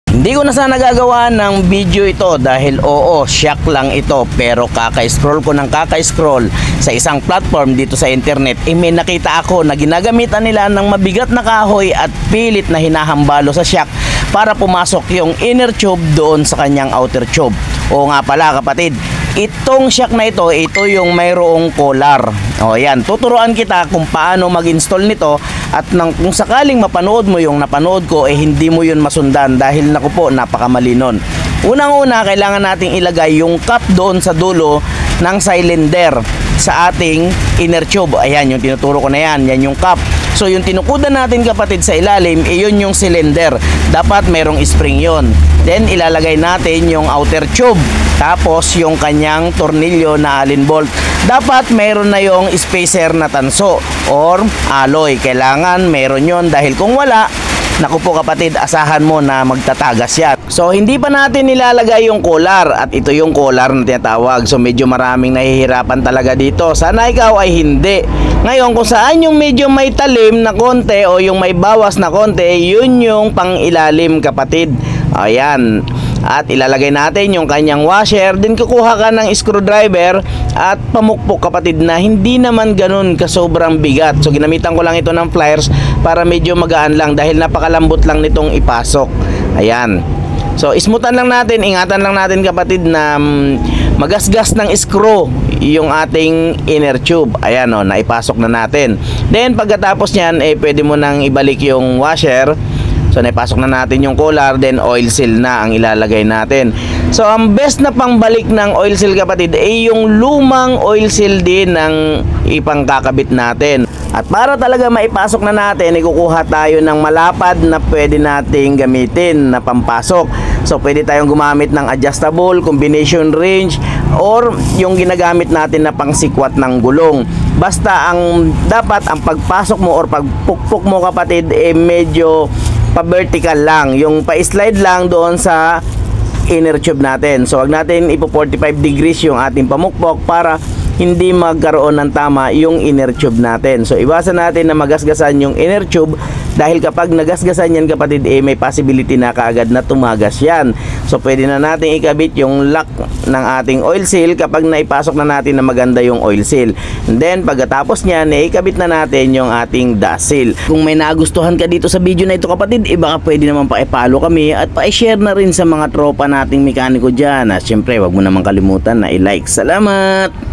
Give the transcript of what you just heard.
Hindi ko na sana nagagawa ng video ito dahil oo, shock lang ito, pero kaka-scroll ko ng kaka-scroll sa isang platform dito sa internet, may nakita ako na ginagamitan nila ng mabigat na kahoy at pilit na hinahambalo sa shock para pumasok yung inner tube doon sa kanyang outer tube. Oo nga pala kapatid, itong shock na ito yung mayroong collar. O yan, tuturuan kita kung paano mag-install nito at kung sakaling mapanood mo yung napanood ko, hindi mo yun masundan dahil naku po, napakamali nun. Unang-una, kailangan nating ilagay yung cap doon sa dulo ng cylinder sa ating inner tube. Ayan, yung tinuturo ko na yan yung cap. So yung tinukudan natin kapatid sa ilalim, yun yung cylinder. Dapat merong spring yon. Then ilalagay natin yung outer tube. Tapos yung kanyang tornilyo na Allen bolt. Dapat meron na yung spacer na tanso or alloy. Kailangan meron yon dahil kung wala, naku po kapatid, asahan mo na magtatagas yan. So hindi pa natin nilalagay yung collar at ito yung collar na tinatawag. So medyo maraming nahihirapan talaga dito. Sana ikaw ay hindi. Ngayon kung saan yung medyo may talim na konti o yung may bawas na konti, yun yung pang ilalim kapatid. Ayan. At ilalagay natin yung kanyang washer. Then kukuha ka ng screwdriver at pamukpok kapatid na hindi naman ganun kasobrang bigat. So ginamitan ko lang ito ng pliers para medyo magaan lang dahil napakalambot lang nitong ipasok. Ayan. So ismutan lang natin, ingatan lang natin kapatid na magasgas ng screw yung ating inner tube. Ayan o, naipasok na natin. Then pagkatapos nyan, pwede mo nang ibalik yung washer. So naipasok na natin yung collar, then oil seal na ang ilalagay natin. So ang best na pangbalik ng oil seal kapatid yung lumang oil seal din ng ipangkakabit natin. At para talaga maipasok na natin, kukuha tayo ng malapad na pwede nating gamitin na pampasok. So pwede tayong gumamit ng adjustable, combination range, or yung ginagamit natin na pangsikwat ng gulong. Basta ang dapat ang pagpasok mo or pagpukpok mo kapatid medyo pa-vertical lang, yung pa-slide lang doon sa inner tube natin. So wag natin ipo 45 degrees yung ating pamukpok para hindi magkaroon ng tama yung inner tube natin. So iwasan natin na magasgasan yung inner tube dahil kapag nagasgasan yan kapatid may possibility na kaagad na tumagas yan. So pwede na natin ikabit yung lock ng ating oil seal kapag naipasok na natin na maganda yung oil seal. And then pagkatapos nyan ikabit na natin yung ating dust seal. Kung may nagustuhan ka dito sa video na ito kapatid, baka pwede naman pa-follow kami at pa-share na rin sa mga tropa nating mekaniko dyan. At syempre wag mo naman kalimutan na i-like. Salamat!